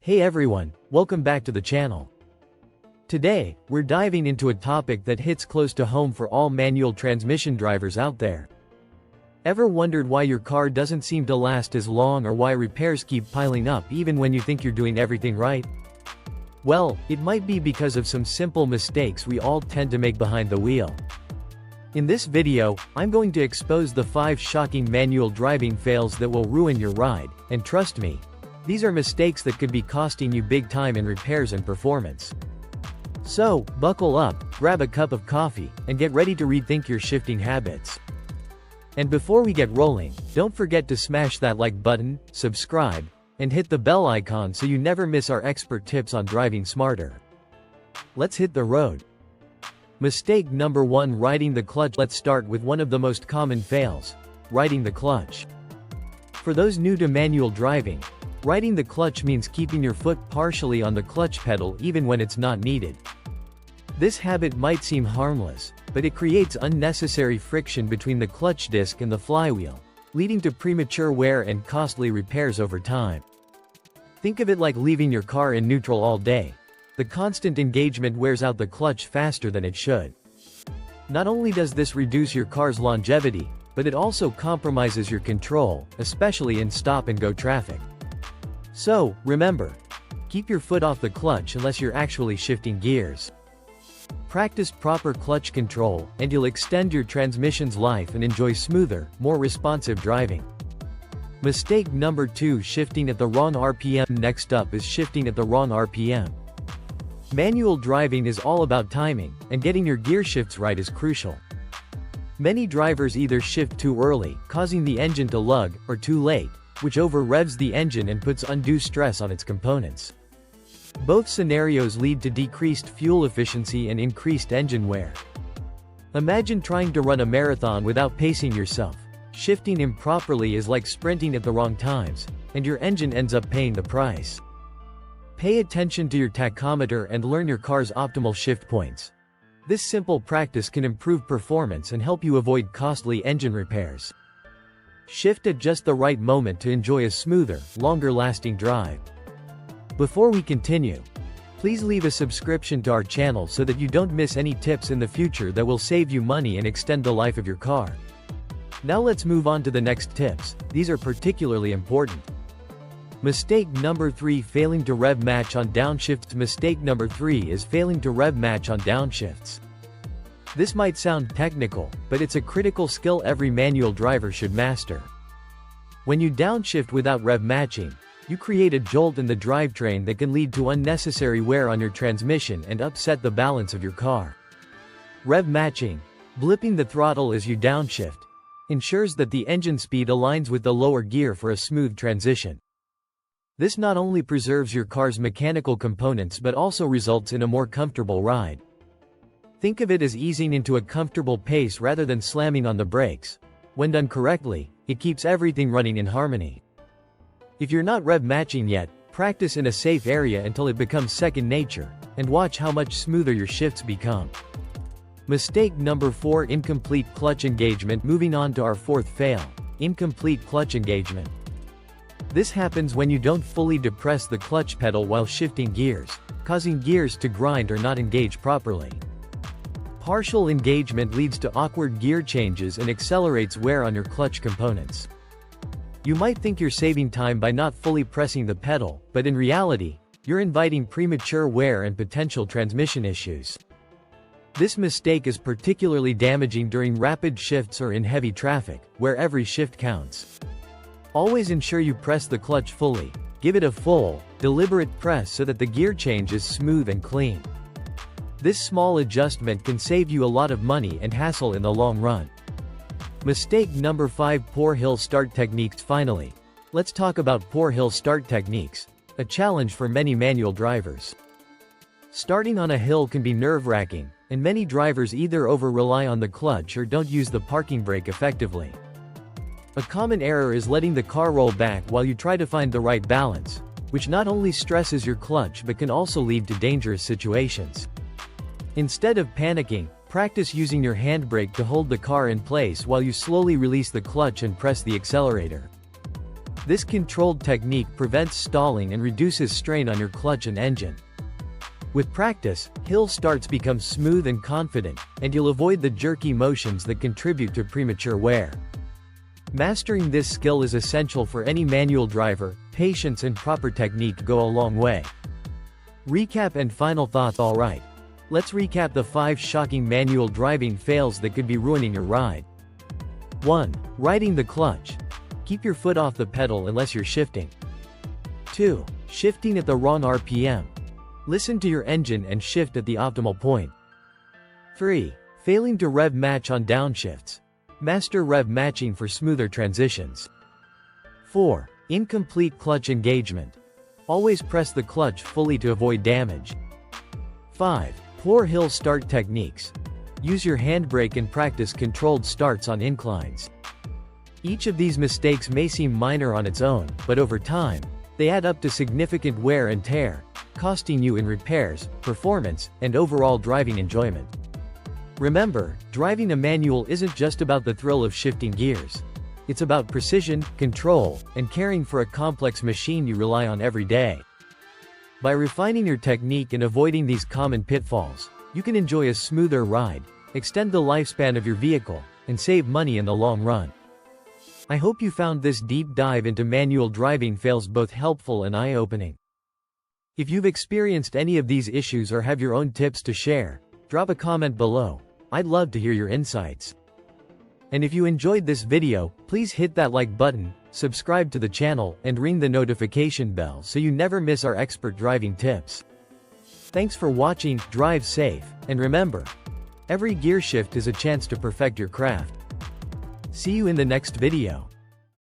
Hey everyone, welcome back to the channel. Today, we're diving into a topic that hits close to home for all manual transmission drivers out there. Ever wondered why your car doesn't seem to last as long or why repairs keep piling up even when you think you're doing everything right? Well, it might be because of some simple mistakes we all tend to make behind the wheel. In this video, I'm going to expose the 5 shocking manual driving fails that will ruin your ride, and trust me, these are mistakes that could be costing you big time in repairs and performance. So, buckle up, grab a cup of coffee, and get ready to rethink your shifting habits. And before we get rolling, don't forget to smash that like button, subscribe, and hit the bell icon so you never miss our expert tips on driving smarter. Let's hit the road. Mistake number 1: riding the clutch. Let's start with one of the most common fails: riding the clutch. For those new to manual driving, riding the clutch means keeping your foot partially on the clutch pedal even when it's not needed. This habit might seem harmless, but it creates unnecessary friction between the clutch disc and the flywheel, leading to premature wear and costly repairs over time. Think of it like leaving your car in neutral all day. The constant engagement wears out the clutch faster than it should. Not only does this reduce your car's longevity, but it also compromises your control, especially in stop-and-go traffic. So, remember, keep your foot off the clutch unless you're actually shifting gears. Practice proper clutch control, and you'll extend your transmission's life and enjoy smoother, more responsive driving. Mistake number 2: shifting at the wrong RPM. Next up is shifting at the wrong RPM. Manual driving is all about timing, and getting your gear shifts right is crucial. Many drivers either shift too early, causing the engine to lug, or too late, which over-revs the engine and puts undue stress on its components. Both scenarios lead to decreased fuel efficiency and increased engine wear. Imagine trying to run a marathon without pacing yourself. Shifting improperly is like sprinting at the wrong times, and your engine ends up paying the price. Pay attention to your tachometer and learn your car's optimal shift points. This simple practice can improve performance and help you avoid costly engine repairs. Shift at just the right moment to enjoy a smoother, longer-lasting drive. Before we continue, please leave a subscription to our channel so that you don't miss any tips in the future that will save you money and extend the life of your car. Now let's move on to the next tips. These are particularly important. Mistake number 3: failing to rev match on downshifts. Mistake number 3 is failing to rev match on downshifts. This might sound technical, but it's a critical skill every manual driver should master. When you downshift without rev matching, you create a jolt in the drivetrain that can lead to unnecessary wear on your transmission and upset the balance of your car. Rev matching, blipping the throttle as you downshift, ensures that the engine speed aligns with the lower gear for a smooth transition. This not only preserves your car's mechanical components but also results in a more comfortable ride. Think of it as easing into a comfortable pace rather than slamming on the brakes. When done correctly, it keeps everything running in harmony. If you're not rev matching yet, practice in a safe area until it becomes second nature, and watch how much smoother your shifts become. Mistake number 4: incomplete clutch engagement. Moving on to our 4th fail: incomplete clutch engagement. This happens when you don't fully depress the clutch pedal while shifting gears, causing gears to grind or not engage properly. Partial engagement leads to awkward gear changes and accelerates wear on your clutch components. You might think you're saving time by not fully pressing the pedal, but in reality, you're inviting premature wear and potential transmission issues. This mistake is particularly damaging during rapid shifts or in heavy traffic, where every shift counts. Always ensure you press the clutch fully. Give it a full, deliberate press so that the gear change is smooth and clean. This small adjustment can save you a lot of money and hassle in the long run. Mistake number 5: poor hill start techniques. Finally, let's talk about poor hill start techniques, a challenge for many manual drivers. Starting on a hill can be nerve-wracking, and many drivers either over-rely on the clutch or don't use the parking brake effectively. A common error is letting the car roll back while you try to find the right balance, which not only stresses your clutch but can also lead to dangerous situations. Instead of panicking, practice using your handbrake to hold the car in place while you slowly release the clutch and press the accelerator. This controlled technique prevents stalling and reduces strain on your clutch and engine. With practice, hill starts become smooth and confident, and you'll avoid the jerky motions that contribute to premature wear. Mastering this skill is essential for any manual driver. Patience and proper technique go a long way. Recap and final thoughts. Alright. Let's recap the 5 shocking manual driving fails that could be ruining your ride. 1. Riding the clutch. Keep your foot off the pedal unless you're shifting. 2. Shifting at the wrong RPM. Listen to your engine and shift at the optimal point. 3. Failing to rev match on downshifts. Master rev matching for smoother transitions. 4. Incomplete clutch engagement. Always press the clutch fully to avoid damage. 5. Poor hill start techniques. Use your handbrake and practice controlled starts on inclines. Each of these mistakes may seem minor on its own, but over time, they add up to significant wear and tear, costing you in repairs, performance, and overall driving enjoyment. Remember, driving a manual isn't just about the thrill of shifting gears. It's about precision, control, and caring for a complex machine you rely on every day. By refining your technique and avoiding these common pitfalls, you can enjoy a smoother ride, extend the lifespan of your vehicle, and save money in the long run. I hope you found this deep dive into manual driving fails both helpful and eye-opening. If you've experienced any of these issues or have your own tips to share, drop a comment below. I'd love to hear your insights. And if you enjoyed this video, please hit that like button, subscribe to the channel, and ring the notification bell so you never miss our expert driving tips. Thanks for watching, drive safe, and remember, every gear shift is a chance to perfect your craft. See you in the next video.